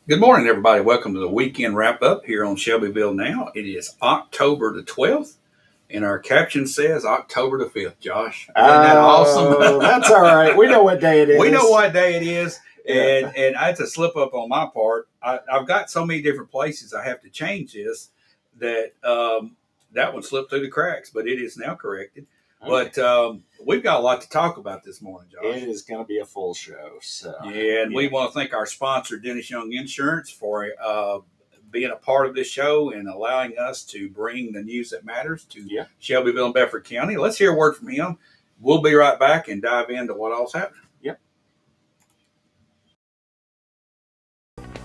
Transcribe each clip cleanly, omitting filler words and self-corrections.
Good morning, everybody. Welcome to the weekend wrap up here on Shelbyville Now. It is October the 12th, and our caption says October the 5th. Josh, isn't that awesome? That's all right. We know what day it is. We know what day it is, Yeah. and I had to slip up on my part. I've got so many different places I have to change this that that one slipped through the cracks, but it is now corrected. Okay. But we've got a lot to talk about this morning, Josh. It is going to be a full show. So Yeah, and we want to thank our sponsor, Dennis Young Insurance, for being a part of this show and allowing us to bring the news that matters to Shelbyville and Bedford County. Let's hear a word from him. We'll be right back and dive into what all's happening. Yep.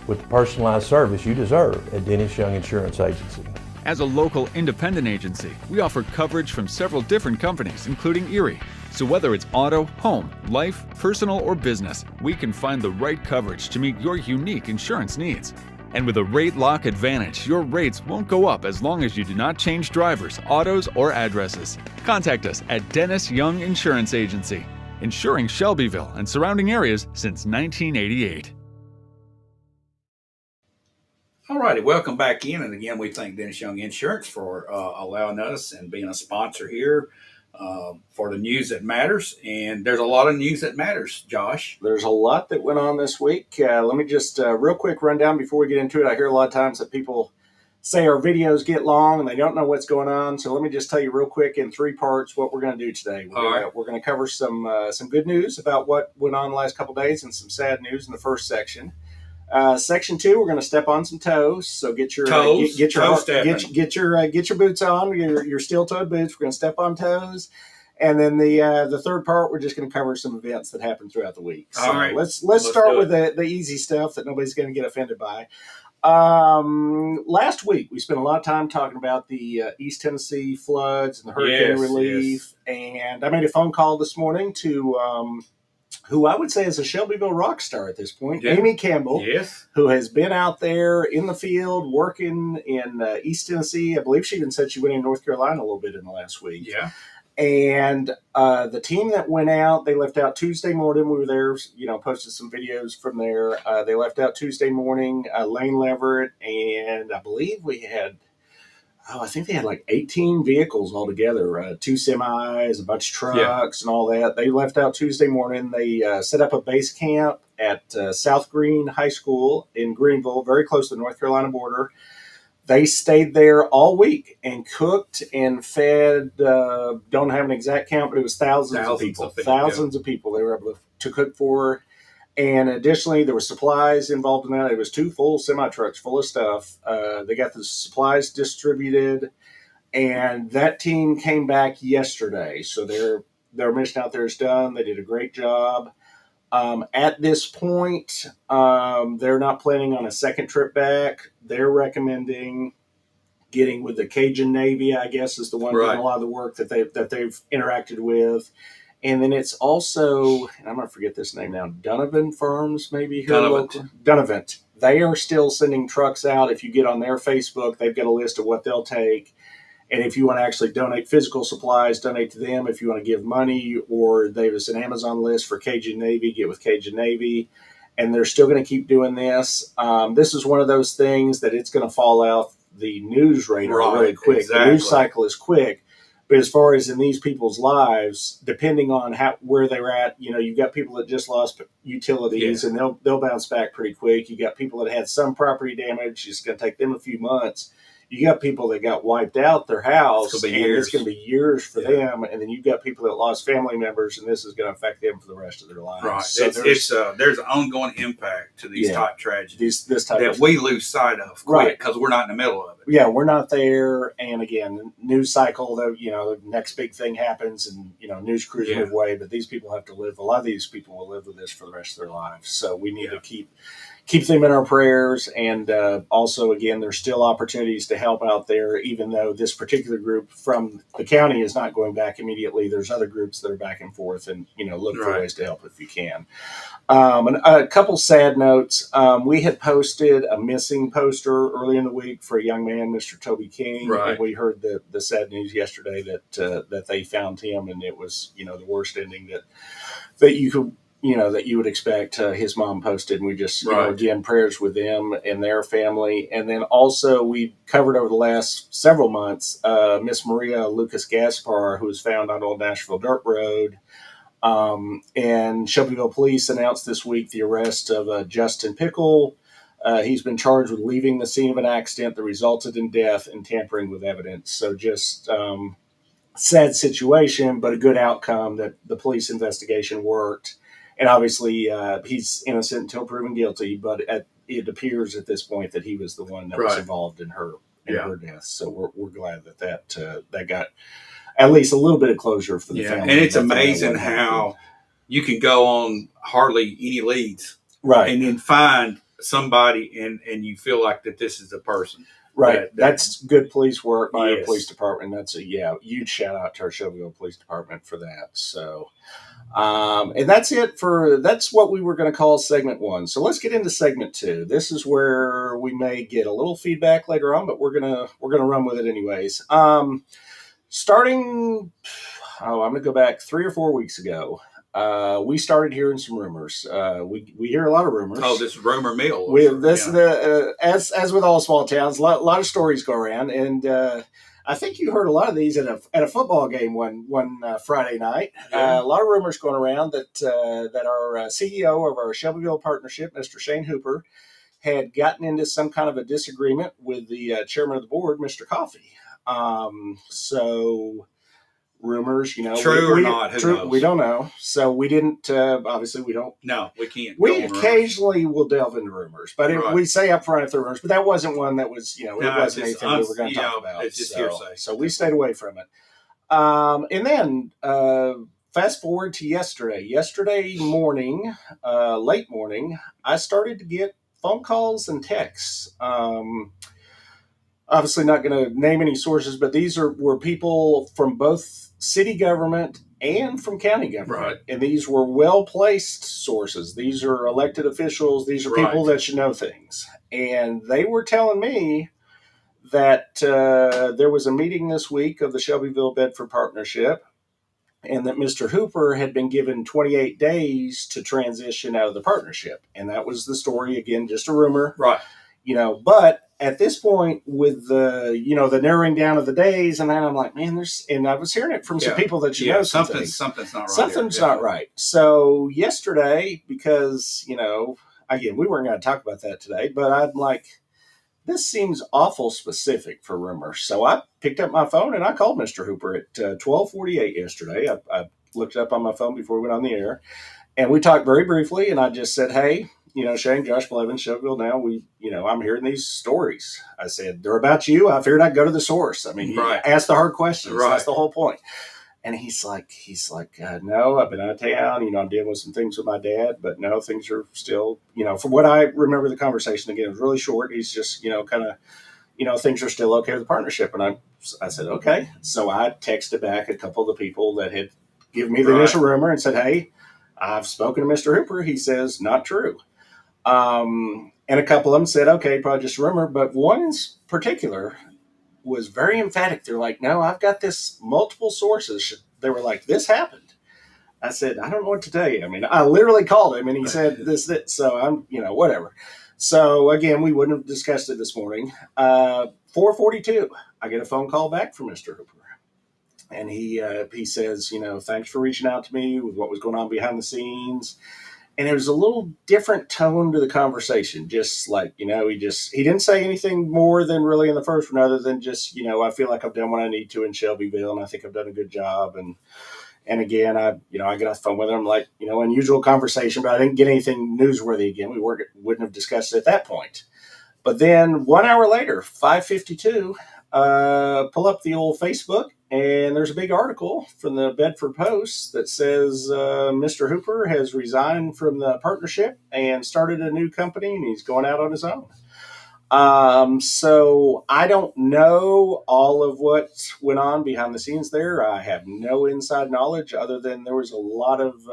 With the personalized service you deserve at Dennis Young Insurance Agency. As a local independent agency, we offer coverage from several different companies, including Erie. So whether it's auto, home, life, personal, or business, we can find the right coverage to meet your unique insurance needs. And with a rate lock advantage, your rates won't go up as long as you do not change drivers, autos, or addresses. Contact us at Dennis Young Insurance Agency, insuring Shelbyville and surrounding areas since 1988. All righty, welcome back in. And again, we thank Dennis Young Insurance for allowing us and being a sponsor here for the news that matters. And there's a lot of news that matters, Josh. There's a lot that went on this week. Let me just real quick run down before we get into it. I hear a lot of times that people say our videos get long and they don't know what's going on. So let me just tell you real quick in three parts what we're going to do today. We're going to cover some good news about what went on the last couple of days and some sad news in the first section. Section 2, we're going to step on some toes. So get your toes. Get your boots on. Your steel-toed boots. We're going to step on toes. And then the third part, we're just going to cover some events that happened throughout the week. So all right, let's start with the easy stuff that nobody's going to get offended by. Last week we spent a lot of time talking about the East Tennessee floods and the hurricane relief. And I made a phone call this morning to who I would say is a Shelbyville rock star at this point, Amy Campbell, who has been out there in the field working in East Tennessee. I believe she even said she went in North Carolina a little bit in the last week. Yeah. And the team that went out, they left out Tuesday morning. We were there, posted some videos from there. They left out Tuesday morning, Lane Leverett, and I believe we had, I think they had like 18 vehicles altogether, 2 semis, a bunch of trucks and all that. They left out Tuesday morning. They set up a base camp at South Green High School in Greenville, very close to the North Carolina border. They stayed there all week and cooked and fed, don't have an exact count, but it was thousands of people. Thousands of people they were able to cook for. And additionally, there were supplies involved in that. It was 2 full semi-trucks full of stuff. They got the supplies distributed, and that team came back yesterday. So their mission out there is done. They did a great job. At this point, they're not planning on a second trip back. They're recommending getting with the Cajun Navy, I guess, is the one doing a lot of the work that they've interacted with. And then it's also, and I'm going to forget this name now, Donovan Farms, maybe here local. Donovan. They are still sending trucks out. If you get on their Facebook, they've got a list of what they'll take. And if you want to actually donate physical supplies, donate to them. If you want to give money, or there's an Amazon list for Cajun Navy, get with Cajun Navy. And they're still going to keep doing this. This is one of those things that it's going to fall out the news radar really quick. Exactly. The news cycle is quick. But as far as in these people's lives, depending on where they're at, you've got people that just lost utilities and they'll bounce back pretty quick. You got people that had some property damage. It's going to take them a few months. You got people that got wiped out their house, and it's going to be years for them. And then you've got people that lost family members, and this is going to affect them for the rest of their lives. Right. So there's an ongoing impact to these type tragedies this type that we lose sight of quick because we're not in the middle of it. Yeah, we're not there. And again, news cycle, the next big thing happens, and news crews move away. But these people have to live. A lot of these people will live with this for the rest of their lives. So we need to keep them in our prayers. And also, again, there's still opportunities to help out there, even though this particular group from the county is not going back immediately. There's other groups that are back and forth, and look for ways to help if you can. And a couple sad notes. We had posted a missing poster early in the week for a young man, Mr. Toby King, and we heard the sad news yesterday that they found him, and it was the worst ending that you could that you would expect. His mom posted, and we just, Right. again, prayers with them and their family. And then also we covered over the last several months, Miss Maria Lucas Gaspar, who was found on Old Nashville Dirt Road. And Shelbyville Police announced this week the arrest of Justin Pickle. He's been charged with leaving the scene of an accident that resulted in death and tampering with evidence. So just sad situation, but a good outcome that the police investigation worked. And obviously, he's innocent until proven guilty, but it appears at this point that he was the one that was Right. involved in her Yeah. her death. So we're glad that got at least a little bit of closure for the Yeah, family. and it's But the amazing one how you can go on hardly any leads right, and then find somebody and you feel like that this is the person. right. That's good police work by our Yes. police department. That's a huge shout out to our Shelbyville Police Department for that. So, and that's what we were going to call segment 1. So let's get into segment 2. This is where we may get a little feedback later on, but we're gonna run with it anyways. Starting, I'm going to go back 3 or 4 weeks ago. We started hearing some rumors. We hear a lot of rumors. Oh, this rumor mill. As with all small towns, a lot of stories go around, and I think you heard a lot of these at a football game one Friday night. Yeah. A lot of rumors going around that our CEO of our Shelbyville partnership, Mr. Shane Hooper, had gotten into some kind of a disagreement with the chairman of the board, Mr. Coffey. So rumors, True or not, who knows? we don't know. So we didn't. Obviously, we don't. No, we can't. We go on rumors. occasionally will delve into rumors, but Right. we say up front if they're rumors. But that wasn't one that was, it No, wasn't it's just anything we were going to talk about. it's just so, hearsay. So we stayed away from it. And then fast forward to yesterday. Yesterday morning, late morning, I started to get phone calls and texts. Obviously, not going to name any sources, but these were people from both city government and from county government. Right. And these were well-placed sources. These are elected officials. These are people that should know things. And they were telling me that there was a meeting this week of the Shelbyville Bedford Partnership, and that Mr. Hooper had been given 28 days to transition out of the partnership. And that was the story. Again, just a rumor. Right. But at this point, with the narrowing down of the days, and then I'm like, man, and I was hearing it from some people that know something. Something's not right. Something's not right. So yesterday, because again, we weren't going to talk about that today, but I'm like, this seems awful specific for rumors. So I picked up my phone and I called Mr. Hooper at 12:48 yesterday. I looked it up on my phone before we went on the air, and we talked very briefly. And I just said, hey, Shane, Josh Blevins, Shelbyville now, I'm hearing these stories. I said, they're about you. I figured I'd go to the source. I mean, ask the hard questions. Right. That's the whole point. And he's like, no, I've been out of town. I'm dealing with some things with my dad, but no, things are still, from what I remember the conversation, again, it was really short. He's just, kind of, things are still okay with the partnership. And I said, okay. So I texted back a couple of the people that had given me the initial rumor and said, hey, I've spoken to Mr. Hooper. He says not true. And a couple of them said, okay, probably just a rumor. But one in particular was very emphatic. They're like, no, I've got this multiple sources. They were like, this happened. I said, I don't know what to tell you. I mean, I literally called him and he said this. So I'm, whatever. So again, we wouldn't have discussed it this morning. 4:42, I get a phone call back from Mr. Hooper. And he says, thanks for reaching out to me with what was going on behind the scenes. And it was a little different tone to the conversation. Just like, he didn't say anything more than really in the first one, other than just, I feel like I've done what I need to in Shelbyville, and I think I've done a good job. And again, I get off the phone with him, like, unusual conversation, but I didn't get anything newsworthy again. We wouldn't have discussed it at that point. But then 1 hour later, 5:52, pull up the old Facebook, and there's a big article from the Bedford Post that says Mr. Hooper has resigned from the partnership and started a new company, and he's going out on his own. So I don't know all of what went on behind the scenes there. I have no inside knowledge other than there was a lot of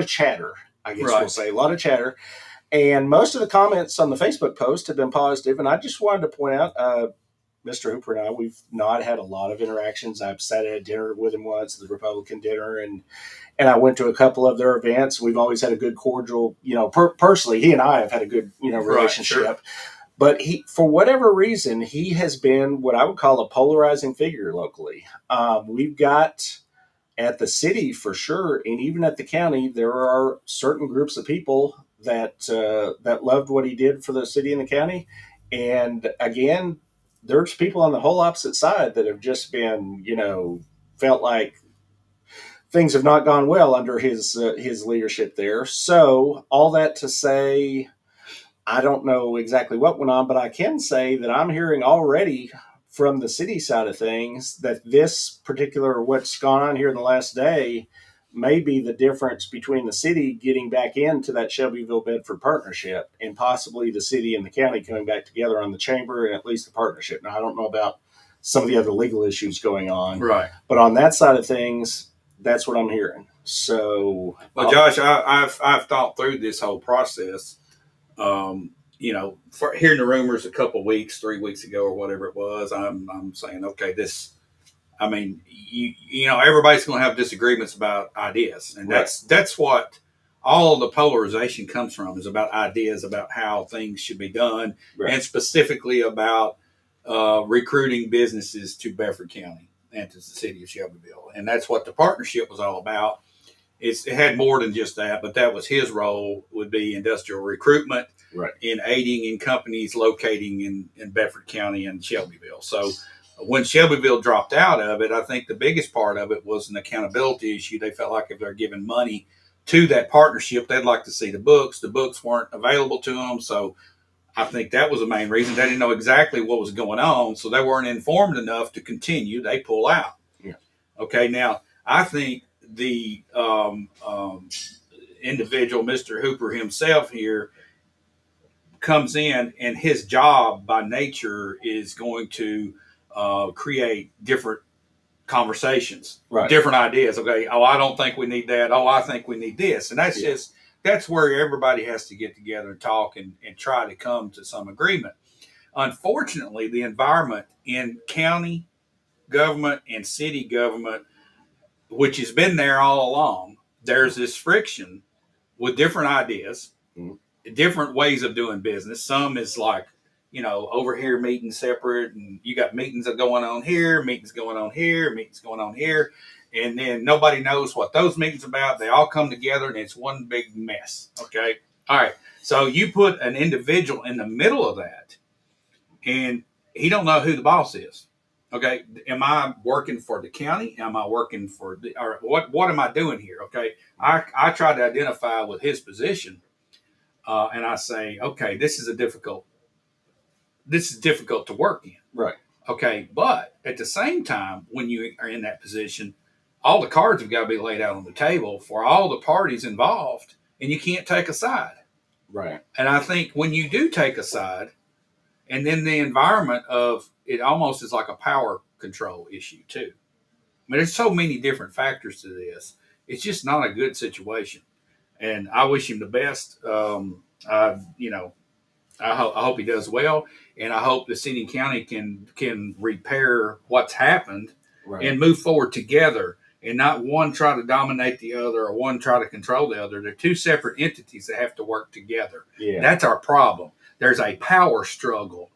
chatter, I guess we'll say, a lot of chatter. And most of the comments on the Facebook post have been positive. And I just wanted to point out, Mr. Hooper and I, we've not had a lot of interactions. I've sat at dinner with him once, the Republican dinner, and I went to a couple of their events. We've always had a good cordial, personally, he and I have had a good, relationship. Right, sure. But he, for whatever reason, he has been what I would call a polarizing figure locally. We've got at the city for sure, and even at the county, there are certain groups of people that loved what he did for the city and the county. And again, there's people on the whole opposite side that have just been, felt like things have not gone well under his leadership there. So all that to say, I don't know exactly what went on, but I can say that I'm hearing already from the city side of things that this particular what's gone on here in the last day may be the difference between the city getting back into that Shelbyville Bedford partnership and possibly the city and the county coming back together on the chamber and at least the partnership. Now, I don't know about some of the other legal issues going on, Right. but on that side of things, that's what I'm hearing. So, well, Josh, I've thought through this whole process. For hearing the rumors a couple weeks, 3 weeks ago or whatever it was, I'm saying, okay, everybody's going to have disagreements about ideas, and that's what all the polarization comes from, is about ideas about how things should be done, and specifically about recruiting businesses to Bedford County and to the city of Shelbyville, and that's what the partnership was all about. It had more than just that, but that was his role, would be industrial recruitment, in aiding in companies locating in Bedford County and Shelbyville. So when Shelbyville dropped out of it, I think the biggest part of it was an accountability issue. They felt like if they're giving money to that partnership, they'd like to see the books. The books weren't available to them. So I think that was the main reason. They didn't know exactly what was going on, so they weren't informed enough to continue. They pull out. Yeah. Okay, now I think the individual, Mr. Hooper himself here, comes in, and his job by nature is going to create different conversations, different ideas. Okay, oh, I don't think we need that. Oh, I think we need this. And that's where everybody has to get together and talk and try to come to some agreement. Unfortunately, the environment in county government and city government, which has been there all along, there's this friction with different ideas, different ways of doing business. Some is like, over here meeting separate, and you got meetings that going on here, meetings going on here, meetings going on here, and then nobody knows what those meetings are about. They all come together, and it's one big mess. Okay, all right. So you put an individual in the middle of that, and he don't know who the boss is. Okay, am I working for the county? Am I working for or what am I doing here? Okay, I try to identify with his position, and I say, okay, this is difficult to work in. Right. Okay, but at the same time, when you are in that position, all the cards have got to be laid out on the table for all the parties involved, and you can't take a side. Right. And I think when you do take a side, and then the environment of it almost is like a power control issue too. I mean, there's so many different factors to this. It's just not a good situation. And I wish him the best. I hope he does well, and I hope the city and county can repair what's happened and move forward together, and not one try to dominate the other or one try to control the other. They're two separate entities that have to work together. Yeah. That's our problem. There's a power struggle.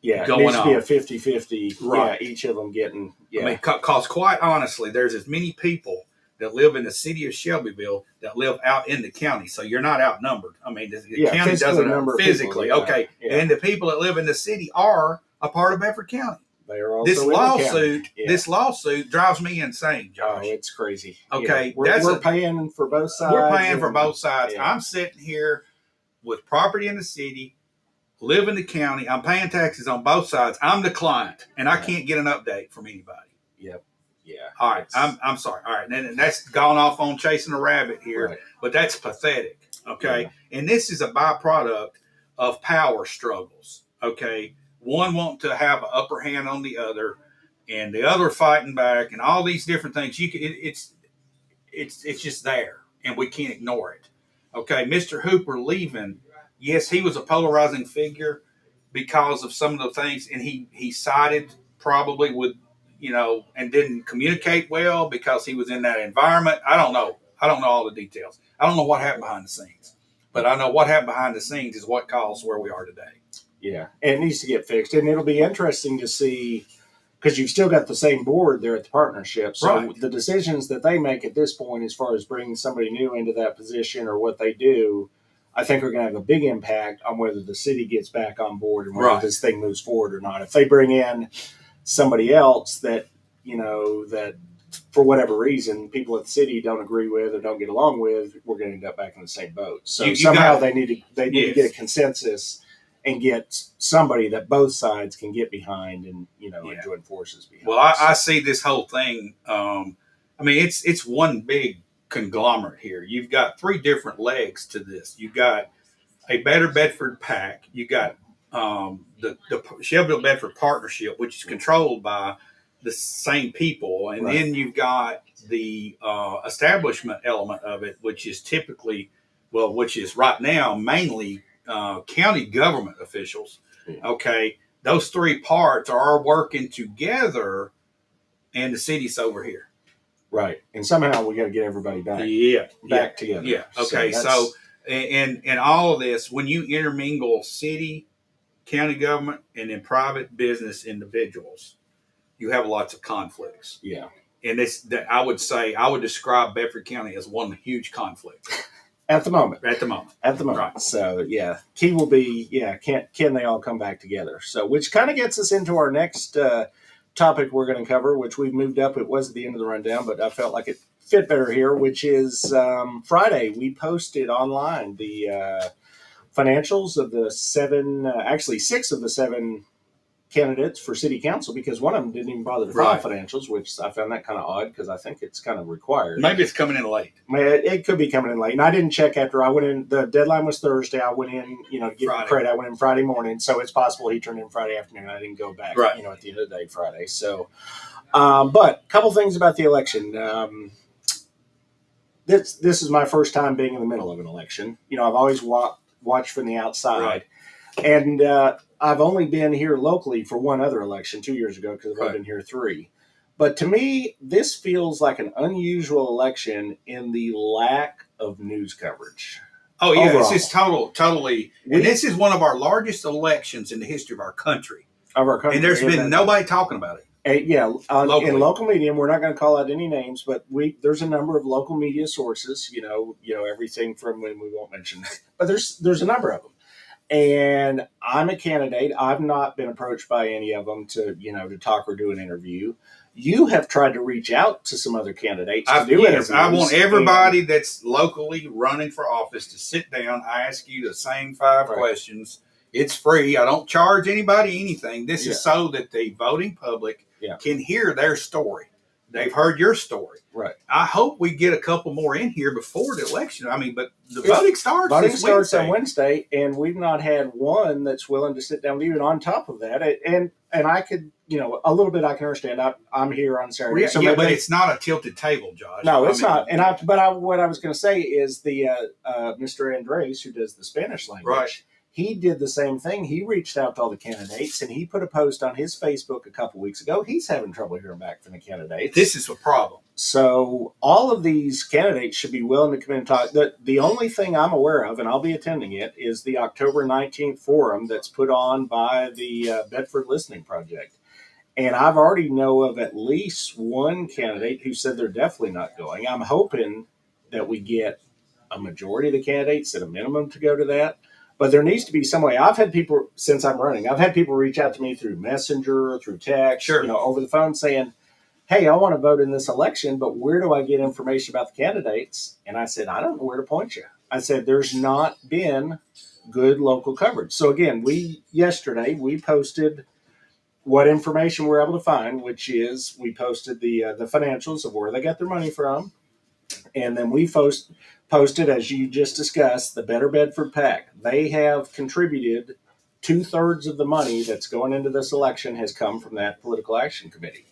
Yeah, going it needs to be on. a 50-50. Right. Yeah, each of them getting. Yeah. I mean, because quite honestly, there's as many people that live in the city of Shelbyville that live out in the county. So you're not outnumbered. I mean, the county doesn't physically. People, okay. Yeah. And the people that live in the city are a part of Bedford County. They are also This lawsuit drives me insane, Josh. Oh, it's crazy. Okay. We're paying for both sides. We're paying for both sides. Yeah. I'm sitting here with property in the city, live in the county. I'm paying taxes on both sides. I'm the client, and I can't get an update from anybody. Yep. Yeah. All right. I'm sorry. All right. And that's gone off on chasing a rabbit here, but that's pathetic. Okay. Yeah. And this is a byproduct of power struggles. Okay. One wanting to have an upper hand on the other, and the other fighting back, and all these different things. It's just there, and we can't ignore it. Okay. Mr. Hooper leaving. Yes, he was a polarizing figure, because of some of the things, and he sided probably with, and didn't communicate well because he was in that environment. I don't know all the details. I don't know what happened behind the scenes, but I know what happened behind the scenes is what caused where we are today. Yeah, and it needs to get fixed, and it'll be interesting to see, because you've still got the same board there at the partnership. So Right. the decisions that they make at this point, as far as bringing somebody new into that position or what they do, I think are going to have a big impact on whether the city gets back on board and whether Right. this thing moves forward or not. If they bring in somebody else that, that for whatever reason people at the city don't agree with or don't get along with, we're going to end up back in the same boat. So You somehow got- they need to Yes. get a consensus and get somebody that both sides can get behind and and join forces behind. Well, I see this whole thing. It's one big conglomerate here. You've got three different legs to this. You've got a Better Bedford PAC. You got the Shelbyville Bedford Partnership, which is controlled by the same people, and Right. then you've got the establishment element of it, which is which is right now mainly county government officials. Yeah. Okay, those three parts are working together, and the city's over here. Right, and somehow we got to get everybody back Yeah, together. yeah. Okay, that's- so and all of this, when you intermingle city, county government, and then private business individuals, you have lots of conflicts. yeah, And I would describe Bedford County as one huge conflict at the moment. at the moment. Right. So yeah, key will be can they all come back together? So which kind of gets us into our next topic we're going to cover, which we've moved up. It was at the end of the rundown, but I felt like it fit better here, which is Friday. We posted online the financials of the six of the seven candidates for city council, because one of them didn't even bother to file Right. financials, which I found that kind of odd because I think it's kind of required. Maybe it's coming in late. It could be coming in late. And I didn't check after I went in. The deadline was Thursday. I went in, to give him Friday. credit. I went in Friday morning. So it's possible he turned in Friday afternoon. I didn't go back, Right. at the end of the day, Friday. So, but a couple things about the election. This is my first time being in the middle of an election. I've always watched from the outside. Right. And I've only been here locally for one other election 2 years ago because I've Right. been here 3. But to me, this feels like an unusual election in the lack of news coverage. Oh yeah, Overall. it's just totally. And this is one of our largest elections in the history of our country, Of our country. and there's been nobody talking about it. In Locally. local media, and we're not going to call out any names, but there's a number of local media sources. Everything from, when we won't mention, but there's a number of them. And I'm a candidate. I've not been approached by any of them to talk or do an interview. You have tried to reach out to some other candidates to do interviews. I want everybody that's locally running for office to sit down. I ask you the same 5 Right. questions. It's free. I don't charge anybody anything. This Yeah. is so that the voting public Yeah. can hear their story. They've heard your story. Right. I hope we get a couple more in here before the election. But the Yeah. voting starts. Voting this starts Wednesday. on Wednesday, and we've not had one that's willing to sit down with you. And on top of that, and I could, a little bit I can understand. I'm here on Saturday, Yeah, so yeah, maybe but it's not a tilted table, Josh. no, it's not. And what what I was going to say is the Mr. Andres, who does the Spanish language, Right. he did the same thing. He reached out to all the candidates, and he put a post on his Facebook a couple weeks ago. He's having trouble hearing back from the candidates. this is a problem. So all of these candidates should be willing to come in and talk. The only thing I'm aware of, and I'll be attending it, is the October 19th forum that's put on by the Bedford Listening Project. And I've already know of at least one candidate who said they're definitely not going. I'm hoping that we get a majority of the candidates at a minimum to go to that. But there needs to be some way. I've had people, since I'm running, I've had people reach out to me through Messenger, through text, Sure. over the phone saying, hey, I want to vote in this election, but where do I get information about the candidates? And I said, I don't know where to point you. I said, there's not been good local coverage. So again, yesterday we posted what information we're able to find, which is we posted the financials of where they got their money from. And then we posted, as you just discussed, the Better Bedford PAC. They have contributed 2/3 of the money that's going into this election has come from that political action committee.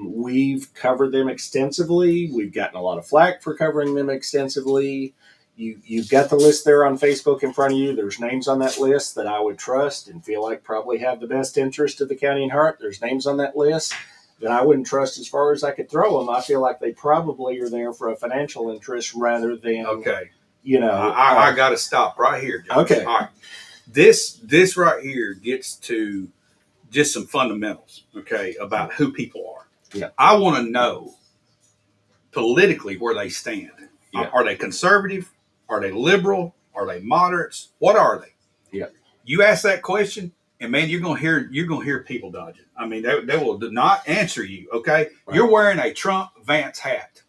We've covered them extensively. We've gotten a lot of flack for covering them extensively. You've got the list there on Facebook in front of you. There's names on that list that I would trust and feel like probably have the best interest of the county in heart. There's names on that list that I wouldn't trust as far as I could throw them. I feel like they probably are there for a financial interest rather than, Okay. I got to stop right here, Josh. Okay. All right. This right here gets to just some fundamentals, okay, about who people are. Yeah. I want to know politically where they stand. Yeah. Are they conservative? Are they liberal? Are they moderates? What are they? Yeah. You ask that question, and man, you're gonna hear people dodging. I mean, they will not answer you. Okay, Right. You're wearing a Trump Vance hat.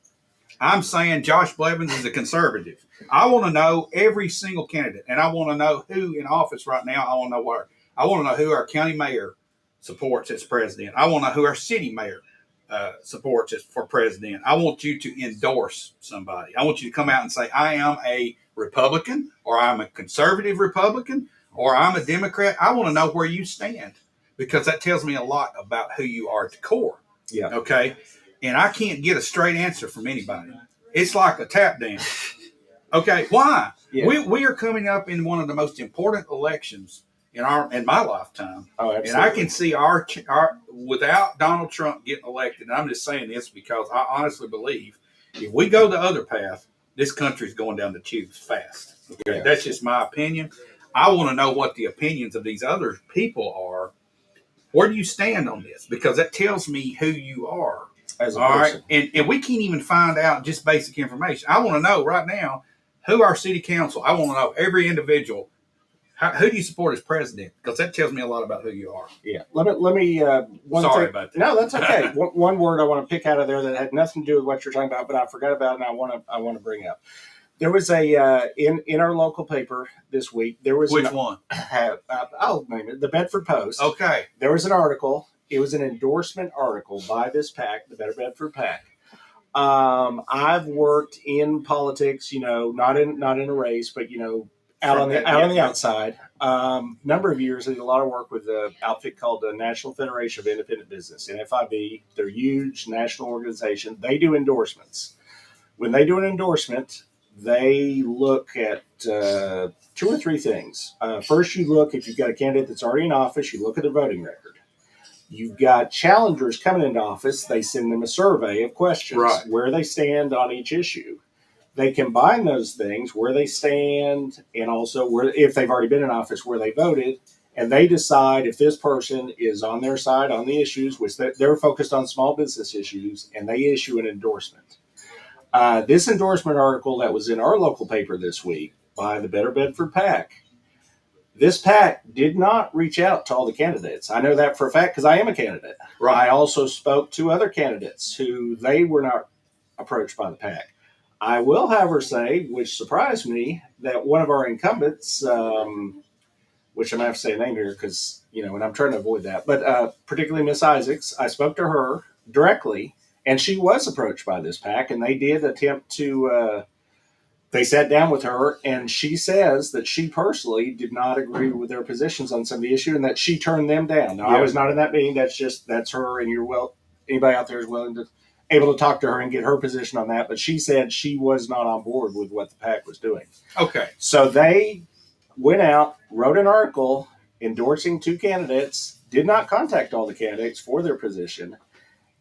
I'm saying Josh Blevins is a conservative. I want to know every single candidate, and I want to know who in office right now. I want to know who our county mayor supports as president. I want to know who our city mayor supports as for president. I want you to endorse somebody. I want you to come out and say, I am a Republican, or I'm a conservative Republican, or I'm a Democrat. I want to know where you stand, because that tells me a lot about who you are at the core. Yeah. Okay. And I can't get a straight answer from anybody. It's like a tap dance. Okay. Why? Yeah. We are coming up in one of the most important elections in my lifetime. Oh, absolutely. And I can see our without Donald Trump getting elected, and I'm just saying this because I honestly believe if we go the other path, this country's going down the tubes fast. Okay. Yeah. That's just my opinion. I want to know what the opinions of these other people are. Where do you stand on this? Because that tells me who you are. As a All person. right. And we can't even find out just basic information. I want to know right now who our city council, I want to know every individual. Who do you support as president? Because that tells me a lot about who you are. Yeah. Let me one Sorry thing. about that. No, that's okay. One word I want to pick out of there that had nothing to do with what you're talking about, but I forgot about it, and I want to bring up. There was a in our local paper this week. There was Which one? I'll name it, the Bedford Post. Okay. There was an article. It was an endorsement article by this PAC, the Better Bedford PAC. I've worked in politics, not in a race, but out on the outside. Number of years, I did a lot of work with an outfit called the National Federation of Independent Business, NFIB. They're a huge national organization. They do endorsements. When they do an endorsement, they look at 2 or 3 things. First, you look, if you've got a candidate that's already in office, you look at their voting record. You've got challengers coming into office. They send them a survey of questions, Right. where they stand on each issue. They combine those things, where they stand, and also where, if they've already been in office, where they voted, and they decide if this person is on their side on the issues, which they're focused on small business issues, and they issue an endorsement. This endorsement article that was in our local paper this week by the Better Bedford PAC, this PAC did not reach out to all the candidates. I know that for a fact because I am a candidate. Right. I also spoke to other candidates who they were not approached by the PAC. I will, however, say, which surprised me, that one of our incumbents, which I'm going to have to say a name here because, and I'm trying to avoid that, but particularly Miss Isaacs, I spoke to her directly, and she was approached by this PAC, and they did attempt to, they sat down with her, and she says that she personally did not agree with their positions on some of the issue, and that she turned them down. Now, Yeah. I was not in that meeting. That's her, and anybody out there is able to talk to her and get her position on that. But she said she was not on board with what the PAC was doing. Okay. So they went out, wrote an article endorsing 2 candidates, did not contact all the candidates for their position.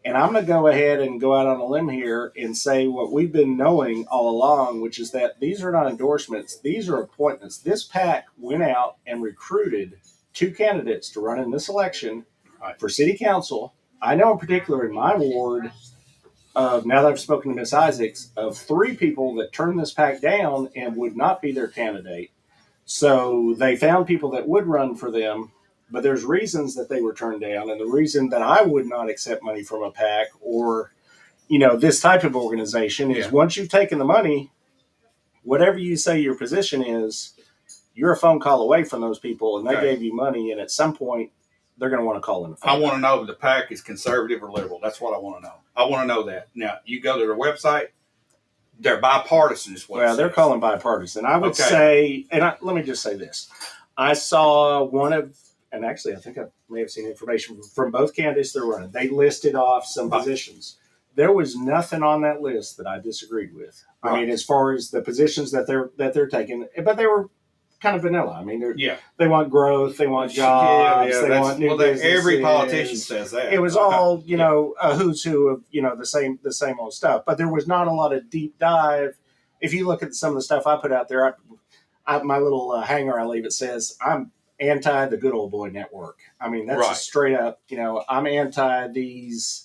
And I'm going to go ahead and go out on a limb here and say what we've been knowing all along, which is that these are not endorsements. These are appointments. This PAC went out and recruited 2 candidates to run in this election for city council. I know in particular in my ward, now that I've spoken to Miss Isaacs, of 3 people that turned this PAC down and would not be their candidate. So they found people that would run for them. But there's reasons that they were turned down, and the reason that I would not accept money from a PAC or, this type of organization is once you've taken the money, whatever you say your position is, you're a phone call away from those people, and they gave you money, and at some point, they're going to want to call in the phone. I want to know if the PAC is conservative or liberal. That's what I want to know. I want to know that. Now, you go to their website, they're bipartisan is what it Well, they're says. calling bipartisan. I would say, let me just say this. I saw one of, and actually I think I may have seen information from both candidates they're running. They listed off some positions. there was nothing on that list that I disagreed with. I Right. mean, as far as the positions that they're taking, but they were kind of vanilla. I mean, they want growth, they want jobs, they want new businesses. Every politician says that. It was all, a who's who of, the same old stuff. But there was not a lot of deep dive. If you look at some of the stuff I put out there, my little hanger I leave, it says, I'm anti the good old boy network. I mean, that's Right. a straight up, I'm anti these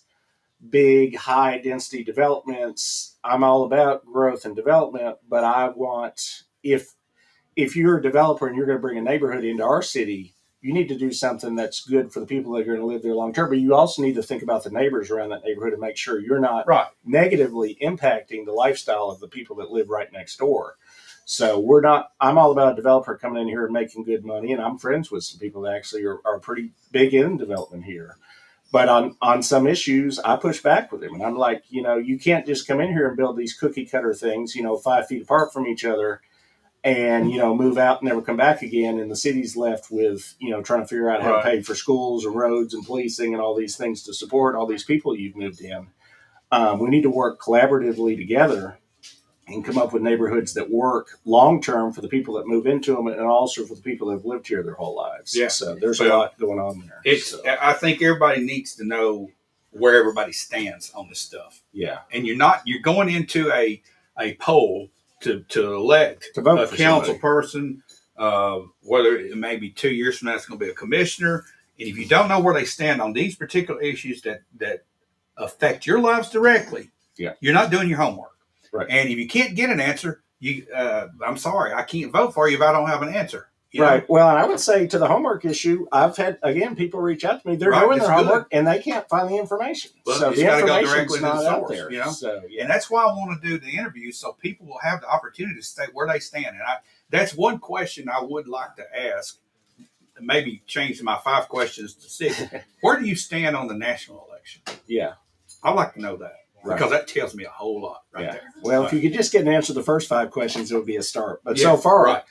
big high density developments. I'm all about growth and development, but I want, if you're a developer and you're going to bring a neighborhood into our city, you need to do something that's good for the people that are going to live there long term. But you also need to think about the neighbors around that neighborhood and make sure you're not Right. negatively impacting the lifestyle of the people that live right next door. So I'm all about a developer coming in here and making good money. And I'm friends with some people that actually are pretty big in development here. But on some issues, I push back with them. And I'm like, you can't just come in here and build these cookie cutter things, 5 feet apart from each other and, move out and never come back again. And the city's left with, trying to figure out how to pay for schools and roads and policing and all these things to support all these people you've moved in. We need to work collaboratively together and come up with neighborhoods that work long-term for the people that move into them and also for the people that have lived here their whole lives. Yeah. So there's a lot going on there. I think everybody needs to know where everybody stands on this stuff. Yeah. And you're going into a poll to elect To vote a for council somebody. person, whether it may be 2 years from now it's going to be a commissioner. And if you don't know where they stand on these particular issues that affect your lives directly, you're not doing your homework. Right. And if you can't get an answer, I'm sorry, I can't vote for you if I don't have an answer. Right. Well, and I would say to the homework issue, I've had, again, people reach out to me. They're doing their homework and they can't find the information. Well, so you the just gotta go information's directly to the not out source, there. So, And that's why I want to do the interview so people will have the opportunity to state where they stand. And that's one question I would like to ask, maybe change my 5 questions to 6. Where do you stand on the national election? Yeah. I'd like to know that. Right. Because that tells me a whole lot there. Well, if you could just get an answer to the first 5 questions, it would be a start. But so far,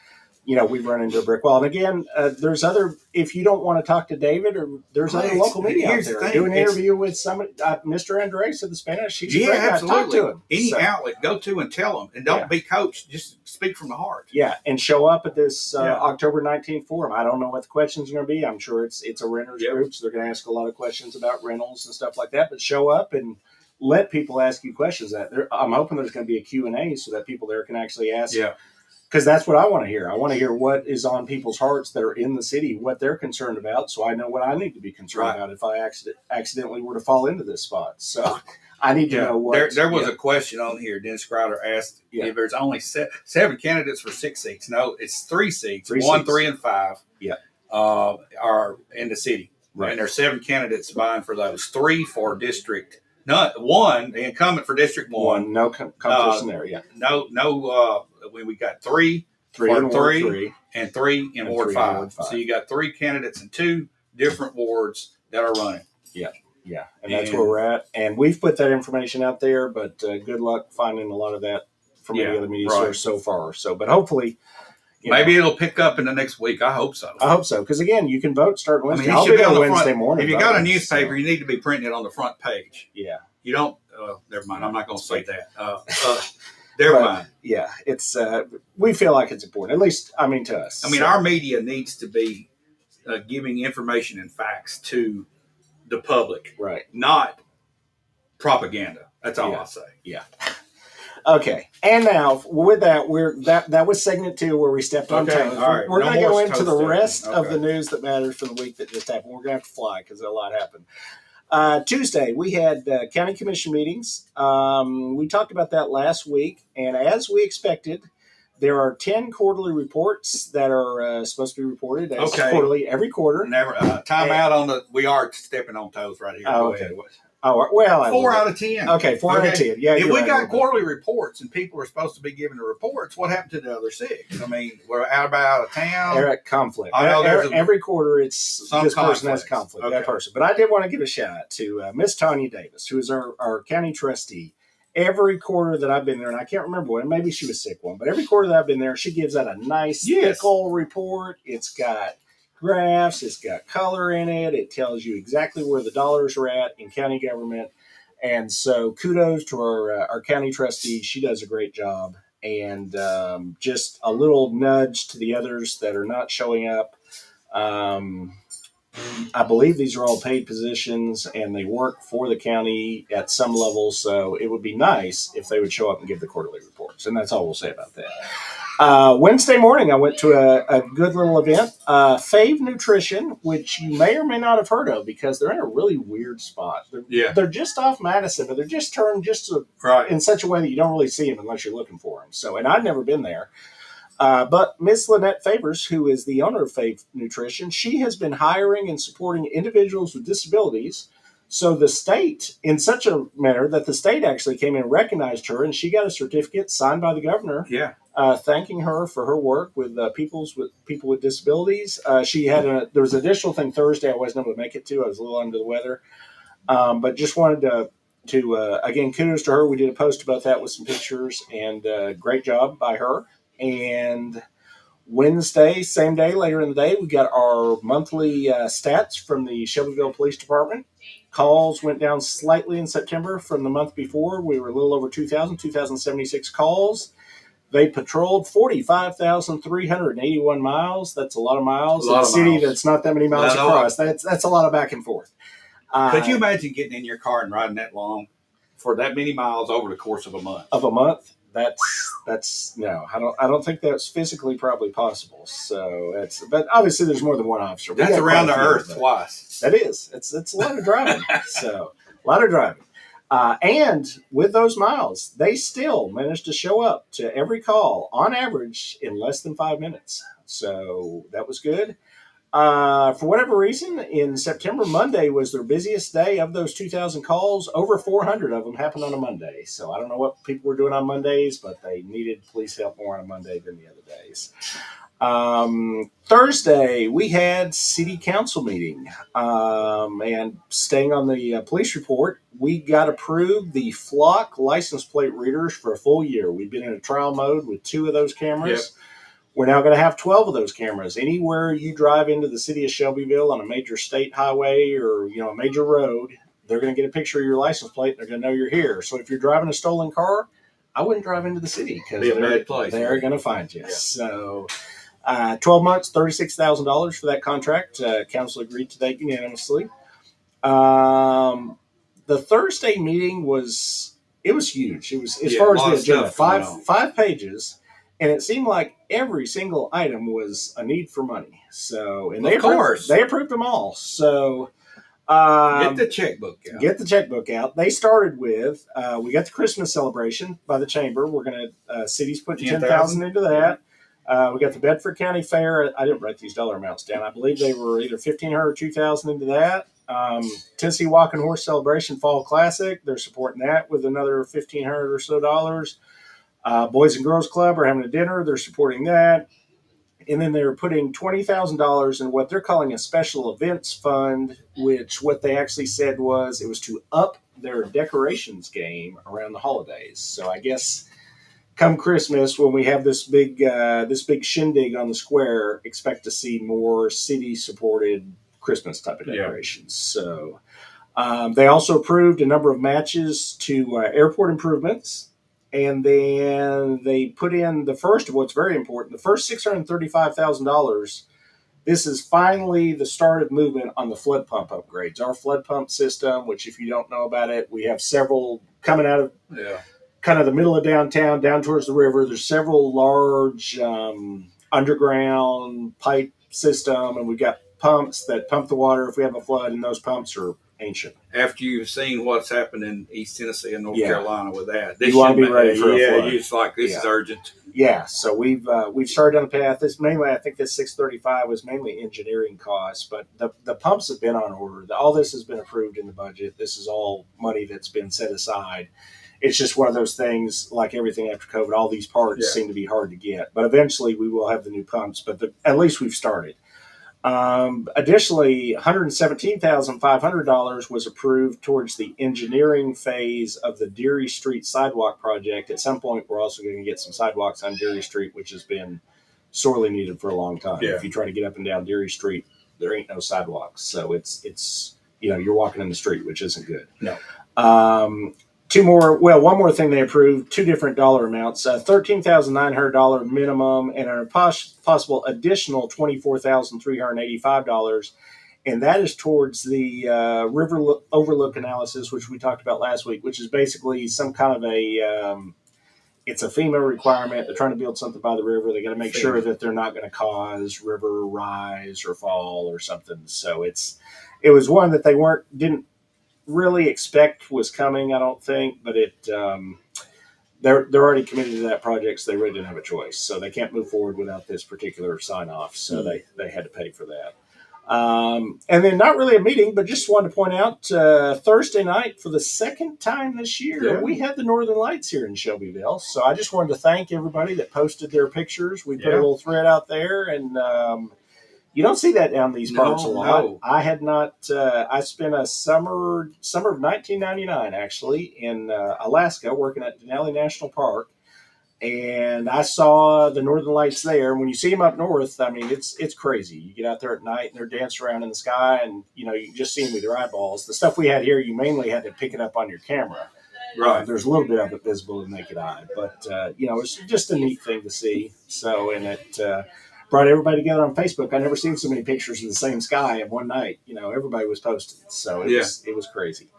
we've run into a brick wall. And again, there's if you don't want to talk to David, or there's other local media out there. Do an interview with somebody, Mr. Andres of the Spanish. He's a great guy. Talk to him. Any outlet, go to and tell them. And don't be coached. Just speak from the heart. Yeah, and show up at this October 19th forum. I don't know what the questions are going to be. I'm sure it's a renters group, so they're going to ask a lot of questions about rentals and stuff like that. But show up and let people ask you questions. I'm hoping there's going to be a Q&A so that people there can actually ask. Yeah. Because that's what I want to hear. I want to hear what is on people's hearts that are in the city, what they're concerned about, so I know what I need to be concerned about if I accidentally were to fall into this spot. So I need to know what. There was a question on here. Dennis Crowder asked if there's only 7 candidates for 6 seats. No, it's 3 seats. 1, 3, and 5 are in the city. Right. And there's 7 candidates vying for those. 3 for district. One, the incumbent for District 1. No competition there, No, we got 3 in Ward 3 and 3 in Ward 5. Ward 5. So you got 3 candidates in 2 different wards that are running. Yeah, and that's where we're at. And we've put that information out there, but good luck finding a lot of that from any other media source so far. So, but hopefully, maybe it'll pick up in the next week. I hope so. I hope so, because again, you can vote starting Wednesday. I'll be on the Wednesday front, morning. If you got a newspaper, you need to be printing it on the front page. Yeah. You don't. Never mind. I'm not going to say that. Never mind. Yeah, it's. We feel like it's important. At least, to us. Our media needs to be giving information and facts to the public, right? Not propaganda. That's all I'll say. Yeah. Okay, and now with that, that was segment 2 where we stepped on toes. All right. We're going to go into the stepping. rest of the news that matters from the week that just happened. We're going to have to fly because a lot happened. Tuesday, we had county commission meetings. We talked about that last week, and as we expected, there are 10 quarterly reports that are supposed to be reported as quarterly every quarter. Never time out on the. We are stepping on toes right here. Oh, okay. Oh, well, 4 out of 10. Okay, 4 out of 10. Yeah, if we got quarterly reports and people are supposed to be giving the reports, what happened to the other 6? We're out of town. They're at conflict. I know every quarter, it's this person has conflict. Okay. That person. But I did want to give a shout out to Miss Tanya Davis, who is our county trustee. Every quarter that I've been there, and I can't remember when, maybe she was sick one, but every quarter that I've been there, she gives out a nice thick old report. It's got graphs, it's got color in it, it tells you exactly where the dollars are at in county government, And so kudos to our county trustee. She does a great job. And just a little nudge to the others that are not showing up. I believe these are all paid positions and they work for the county at some level. So it would be nice if they would show up and give the quarterly reports. And that's all we'll say about that. Wednesday morning, I went to a good little event, Fave Nutrition, which you may or may not have heard of because they're in a really weird spot. They're just off Madison, but they're just turned in such a way that you don't really see them unless you're looking for them. So, and I'd never been there. But Miss Lynette Favors, who is the owner of Fave Nutrition, she has been hiring and supporting individuals with disabilities. So the state, in such a manner that the state actually came in and recognized her, and she got a certificate signed by the governor, thanking her for her work with people with disabilities. There was an additional thing Thursday I wasn't able to make it to. I was a little under the weather, but just wanted to again, kudos to her. We did a post about that with some pictures, and great job by her. And Wednesday, same day, later in the day, we got our monthly stats from the Shelbyville Police Department. Calls went down slightly in September from the month before. We were a little over 2,076 calls. They patrolled 45,381 miles. That's a lot of miles. In a city that's not that many miles across. That's a lot of back and forth. Could you imagine getting in your car and riding that long for that many miles over the course of a month? That's no. I don't think that's physically probably possible. So but obviously there's more than one officer. That's around the earth twice. That is. It's a lot of driving. So a lot of driving. And with those miles, they still managed to show up to every call on average in less than 5 minutes. So that was good. For whatever reason, in September, Monday was their busiest day. Of those 2,000 calls, over 400 of them happened on a Monday. So I don't know what people were doing on Mondays, but they needed police help more on a Monday than the other days. Thursday, we had city council meeting. And staying on the police report, we got approved the Flock license plate readers for a full year. We've been in a trial mode with 2 of those cameras. Yep. We're now going to have 12 of those cameras. Anywhere you drive into the city of Shelbyville on a major state highway or a major road, they're going to get a picture of your license plate. They're going to know you're here. So if you're driving a stolen car, I wouldn't drive into the city because they're going to find you. Yeah. So 12 months, $36,000 for that contract. Council agreed to that unanimously. The Thursday meeting was huge. It was as far as the agenda, five pages. And it seemed like every single item was a need for money. So, and they approved them all. So, get the checkbook out. They started with we got the Christmas celebration by the chamber. We're going to cities put 10,000 into that. We got the Bedford County Fair. I didn't write these dollar amounts down. I believe they were either 1,500 or 2,000 into that. Tennessee Walking Horse Celebration Fall Classic. They're supporting that with another 1,500 or so dollars. Boys and Girls Club are having a dinner. They're supporting that. And then they're putting $20,000 in what they're calling a special events fund, which what they actually said was it was to up their decorations game around the holidays. So I guess come Christmas, when we have this big shindig on the square, expect to see more city-supported Christmas type of decorations. Yeah. So they also approved a number of matches to airport improvements. And then they put in the first of what's very important, the first $635,000. This is finally the start of movement on the flood pump upgrades. Our flood pump system, which if you don't know about it, we have several coming out of kind of the middle of downtown, down towards the river. There's several large underground pipe system, and we've got pumps that pump the water if we have a flood, and those pumps are ancient. After you've seen what's happened in East Tennessee and North Carolina with that, you want to be ready for a flood. It's like this is urgent. Yeah, so we've started on the path. This mainly, I think this 635 was mainly engineering costs, but the pumps have been on order. All this has been approved in the budget. This is all money that's been set aside. It's just one of those things, like everything after COVID. All these parts seem to be hard to get, but eventually we will have the new pumps. But at least we've started. Additionally, $117,500 was approved towards the engineering phase of the Deary Street sidewalk project. At some point, we're also going to get some sidewalks on Deary Street, which has been sorely needed for a long time. Yeah. If you try to get up and down Deary Street, there ain't no sidewalks. So it's you're walking in the street, which isn't good. No. One more thing they approved, two different dollar amounts, $13,900 minimum and a possible additional $24,385. And that is towards the river overlook analysis, which we talked about last week, which is basically some kind of it's a FEMA requirement. They're trying to build something by the river. They got to make sure that they're not going to cause river rise or fall or something. So it was one that they didn't really expect was coming, I don't think, but they're already committed to that project, so they really didn't have a choice. So they can't move forward without this particular sign off. So they had to pay for that. And then not really a meeting, but just wanted to point out Thursday night for the second time this year, we had the Northern Lights here in Shelbyville. So I just wanted to thank everybody that posted their pictures. We put a little thread out there, and you don't see that down these parts a lot. No. I had not. I spent a summer of 1999 actually in Alaska working at Denali National Park. And I saw the Northern Lights there. When you see them up north, I mean, it's crazy. You get out there at night and they're dancing around in the sky, and you can just see them with your eyeballs. The stuff we had here, you mainly had to pick it up on your camera. Right. There's a little bit of it visible to the naked eye, but it's just a neat thing to see. So, and it brought everybody together on Facebook. I never seen so many pictures of the same sky in one night. Everybody was posting, so it was crazy.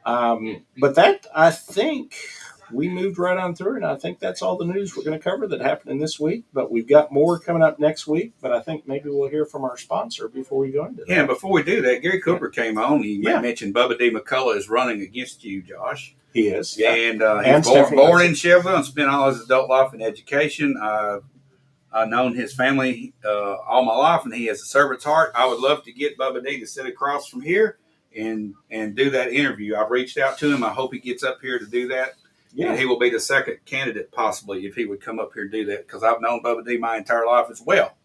But that, I think, we moved right on through, and I think that's all the news we're going to cover that happened in this week. But we've got more coming up next week. But I think maybe we'll hear from our sponsor before we go into that. Yeah, before we do that, Gary Cooper came on. He mentioned Bubba D. McCullough is running against you, Josh. He is, yeah. And he's born in Shelbyville and spent all his adult life in education. I've known his family all my life, and he has a servant's heart. I would love to get Bubba D to sit across from here and do that interview. I've reached out to him. I hope he gets up here to do that. Yeah. And he will be the second candidate possibly if he would come up here and do that, because I've known Bubba D my entire life as well.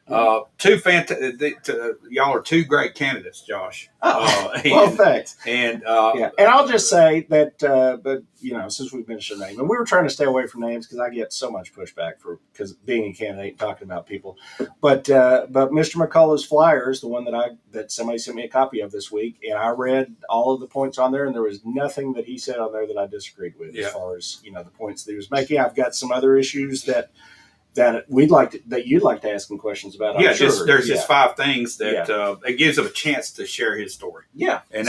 Y'all are two great candidates, Josh. Well, thanks. And and I'll just say that, but since we've mentioned a name, and we were trying to stay away from names because I get so much pushback because being a candidate and talking about people. But Mr. McCullough's flyers, the one that somebody sent me a copy of this week, and I read all of the points on there, and there was nothing that he said on there that I disagreed with as far as the points that he was making. I've got some other issues that you'd like to ask him questions about. I'm sure. There's just 5 things that it gives him a chance to share his story. Yeah, and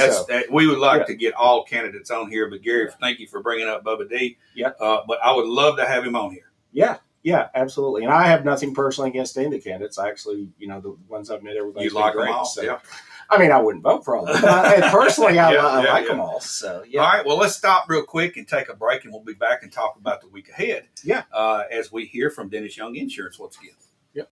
we would like to get all candidates on here. But Gary, thank you for bringing up Bubba D. Yeah, but I would love to have him on here. Yeah, absolutely. And I have nothing personally against any of the candidates. I actually, the ones I've met, everybody's like great. Them all. So, yeah. I mean, I wouldn't vote for all of them. But personally, I like them all. So, yeah. All right. Well, let's stop real quick and take a break, and we'll be back and talk about the week ahead. Yeah. As we hear from Dennis Young Insurance once again. Yep.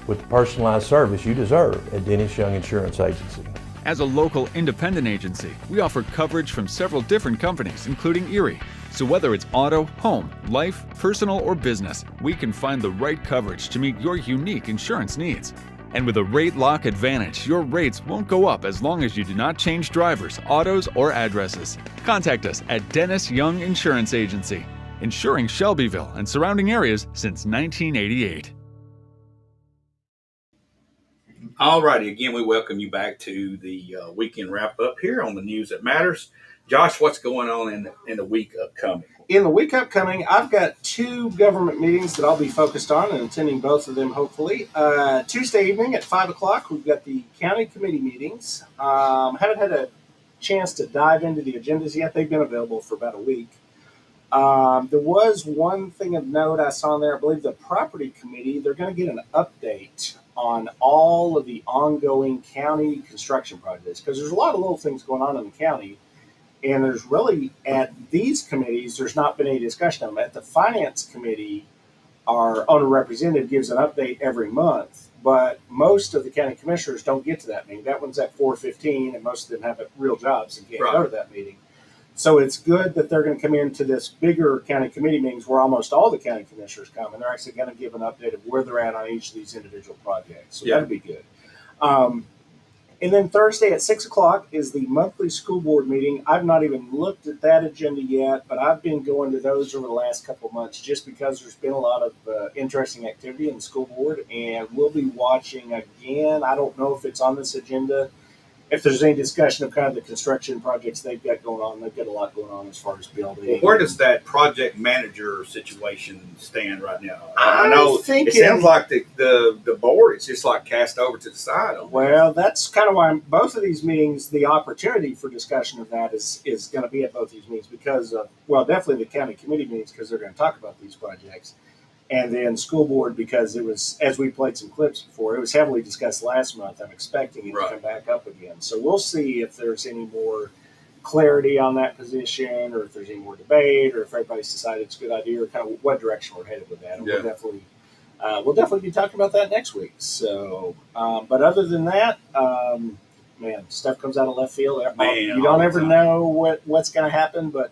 With the personalized service you deserve at Dennis Young Insurance Agency. As a local independent agency, we offer coverage from several different companies, including Erie. So whether it's auto, home, life, personal, or business, we can find the right coverage to meet your unique insurance needs. And with a rate lock advantage, your rates won't go up as long as you do not change drivers, autos, or addresses. Contact us at Dennis Young Insurance Agency, insuring Shelbyville and surrounding areas since 1988. All righty. Again, we welcome you back to the weekend wrap up here on the News That Matters. Josh, what's going on in the week upcoming? In the week upcoming, I've got 2 government meetings that I'll be focused on and attending both of them, hopefully. Tuesday evening at 5 o'clock, we've got the county committee meetings. Haven't had a chance to dive into the agendas yet. They've been available for about a week. There was one thing of note I saw in there. I believe the property committee, they're going to get an update on all of the ongoing county construction projects, because there's a lot of little things going on in the county. And there's really, at these committees, there's not been any discussion of them. At the finance committee, our owner representative gives an update every month, but most of the county commissioners don't get to that meeting. That one's at 4:15, and most of them have real jobs and can't go to that meeting. So it's good that they're going to come into this bigger county committee meetings where almost all the county commissioners come, and they're actually going to give an update of where they're at on each of these individual projects. So that'll be good. And then Thursday at 6 o'clock is the monthly school board meeting. I've not even looked at that agenda yet, but I've been going to those over the last couple of months just because there's been a lot of interesting activity in the school board, and we'll be watching again. I don't know if it's on this agenda if there's any discussion of kind of the construction projects they've got going on. They've got a lot going on as far as building. Well, where does that project manager situation stand right now? I I know think it sounds like the board is just like cast over to the side. Well, that's kind of why both of these meetings, the opportunity for discussion of that is going to be at both these meetings because of, well, definitely the county committee meetings because they're going to talk about these projects. And then school board because it was, as we played some clips before, it was heavily discussed last month. I'm expecting it to come back up again. So we'll see if there's any more clarity on that position or if there's any more debate or if everybody's decided it's a good idea or kind of what direction we're headed with that. And we'll definitely be talking about that next week. So, but other than that, man, stuff comes out of left field. You don't ever know what's going to happen, but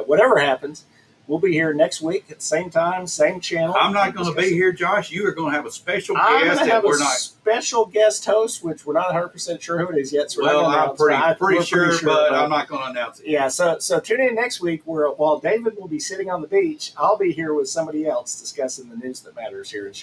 whatever happens, we'll be here next week at the same time, same channel. I'm not going to be here, Josh. You are going to have a special guest. I'm going to have a special guest host, which we're not 100% sure who it is yet. So I'm pretty sure, but I'm not going to announce it. Yeah, so tune in next week where while David will be sitting on the beach, I'll be here with somebody else discussing the news that matters here in Shelby.